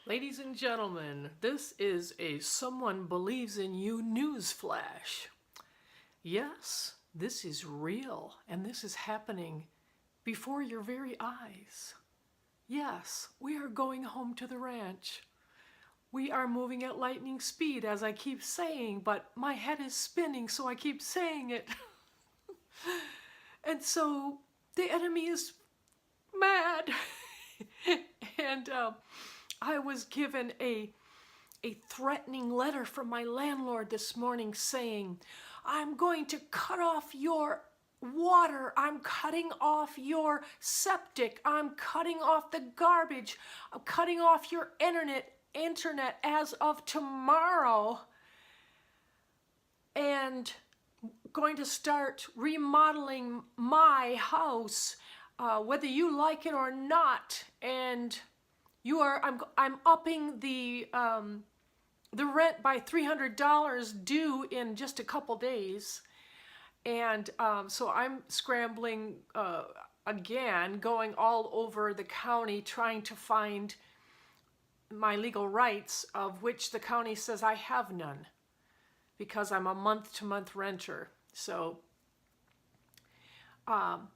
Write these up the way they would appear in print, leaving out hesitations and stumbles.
Ladies and gentlemen, this is a Someone Believes in You news flash. Yes, this is real, and this is happening before your very eyes. Yes, we are going home to the ranch. We are moving at lightning speed, as I keep saying, but my head is spinning, so I keep saying it. And so the enemy is mad. And I was given a threatening letter from my landlord this morning saying, I'm going to cut off your water, I'm cutting off your septic, I'm cutting off the garbage, I'm cutting off your internet as of tomorrow, and going to start remodeling my house, whether you like it or not. And I'm upping the rent by $300 due in just a couple days. And so I'm scrambling again, going all over the county trying to find my legal rights, of which the county says I have none because I'm a month-to-month renter. So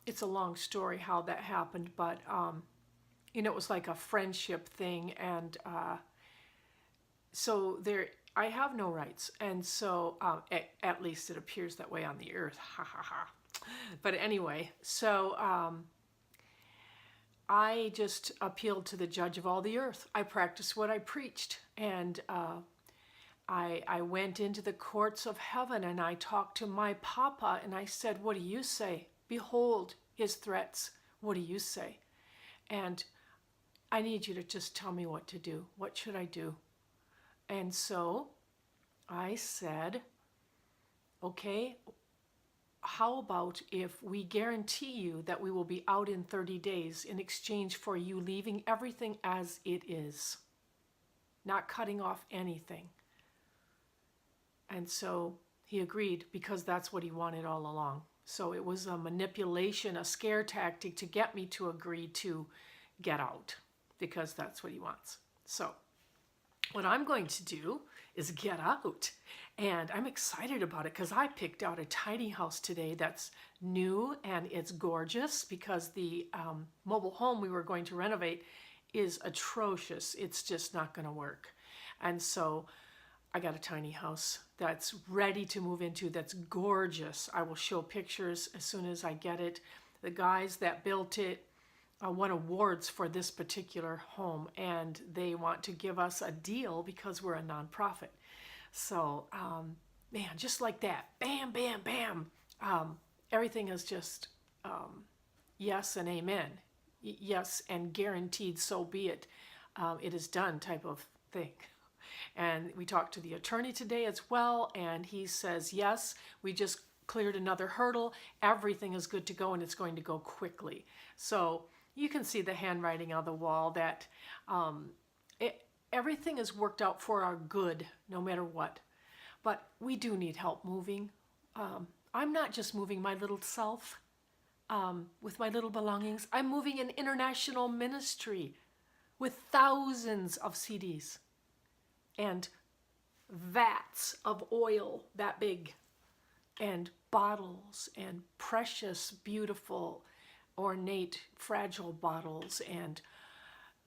it's a long story how that happened, but it was like a friendship thing, and so I have no rights, and so at least it appears that way on the earth. Ha ha ha. But anyway, so I just appealed to the judge of all the earth. I practiced what I preached, and I went into the courts of heaven, and I talked to my papa, and I said, what do you say? Behold his threats. What do you say? And I need you to just tell me what to do. What should I do? And so I said, okay, how about if we guarantee you that we will be out in 30 days in exchange for you leaving everything as it is, not cutting off anything? And so he agreed, because that's what he wanted all along. So it was a manipulation, a scare tactic to get me to agree to get out, because that's what he wants. So what I'm going to do is get out, and I'm excited about it because I picked out a tiny house today that's new and it's gorgeous, because the mobile home we were going to renovate is atrocious. It's just not going to work. And so I got a tiny house that's ready to move into, that's gorgeous. I will show pictures as soon as I get it. The guys that built it won awards for this particular home, and they want to give us a deal because we're a nonprofit. So, man, just like that, bam, bam, bam. Everything is just yes and amen. Yes and guaranteed, so be it. It is done type of thing. And we talked to the attorney today as well, and he says, yes, we just cleared another hurdle. Everything is good to go, and it's going to go quickly. So you can see the handwriting on the wall that everything is worked out for our good, no matter what. But we do need help moving. I'm not just moving my little self with my little belongings. I'm moving an international ministry with thousands of CDs and vats of oil that big, and bottles, and precious, beautiful, ornate, fragile bottles, and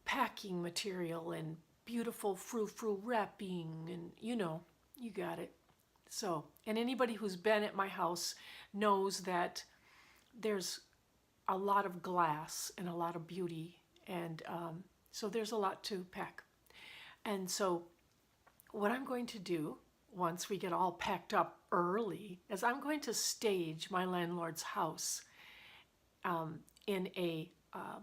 packing material, and beautiful frou-frou wrapping, and you got it. So, and anybody who's been at my house knows that there's a lot of glass and a lot of beauty, and so there's a lot to pack. And so what I'm going to do once we get all packed up early is I'm going to stage my landlord's house in a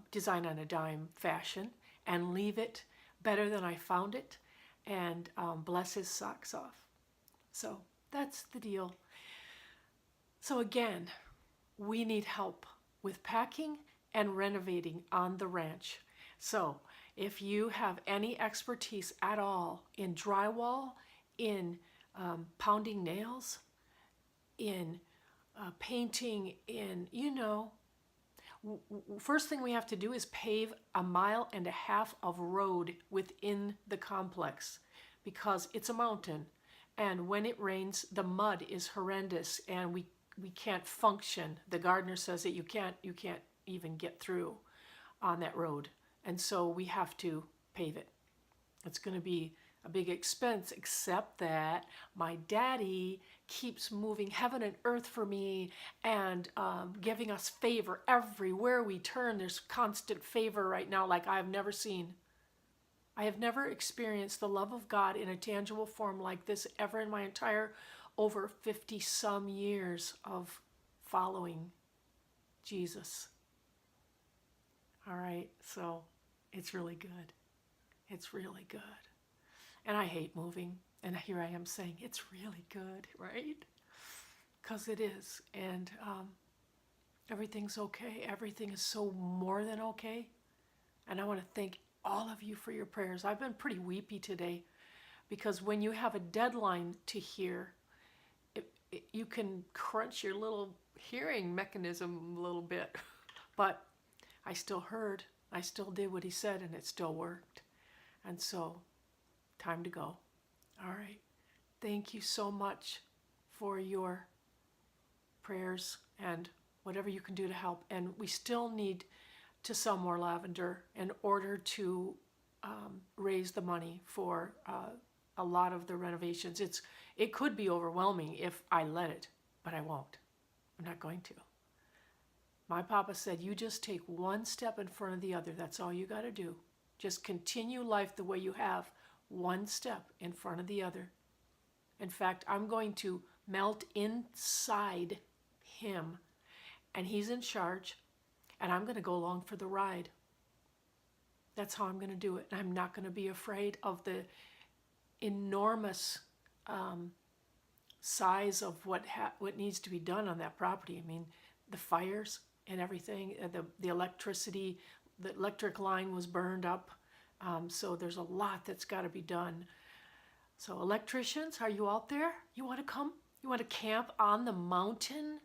design on a dime fashion, and leave it better than I found it, and bless his socks off. So that's the deal. So again, we need help with packing and renovating on the ranch. So if you have any expertise at all in drywall, in pounding nails, in painting, in, First thing we have to do is pave 1.5 miles of road within the complex because it's a mountain. And when it rains, the mud is horrendous and we can't function. The gardener says that you can't even get through on that road. And so we have to pave it. It's going to be a big expense, except that my daddy keeps moving heaven and earth for me and giving us favor everywhere we turn. There's constant favor right now like I've never seen. I have never experienced the love of God in a tangible form like this ever in my entire over 50 some years of following Jesus. All right, so it's really good. It's really good. And I hate moving. And here I am saying, it's really good, right? Because it is. And everything's okay. Everything is so more than okay. And I want to thank all of you for your prayers. I've been pretty weepy today because when you have a deadline to hear, you can crunch your little hearing mechanism a little bit. But I still heard. I still did what he said, and it still worked. And so, time to go. All right. Thank you so much for your prayers and whatever you can do to help. And we still need to sell more lavender in order to raise the money for a lot of the renovations. It could be overwhelming if I let it, but I won't. I'm not going to. My papa said, you just take one step in front of the other. That's all you got to do. Just continue life the way you have, one step in front of the other. In fact, I'm going to melt inside him, and he's in charge, and I'm going to go along for the ride. That's how I'm going to do it. And I'm not going to be afraid of the enormous size of what needs to be done on that property. I mean, the fires and everything, the electricity, the electric line was burned up. So there's a lot that's got to be done. So electricians, are you out there? You want to come? You want to camp on the mountain?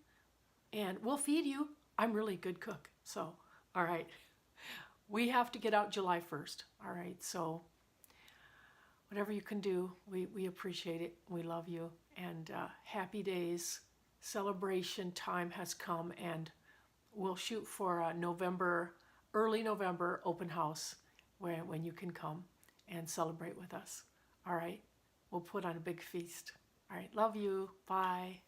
And we'll feed you. I'm really a good cook. So, all right. We have to get out July 1st. All right. So whatever you can do, we appreciate it. We love you. And happy days. Celebration time has come, and we'll shoot for a early November open house when you can come and celebrate with us. All right. We'll put on a big feast. All right. Love you. Bye.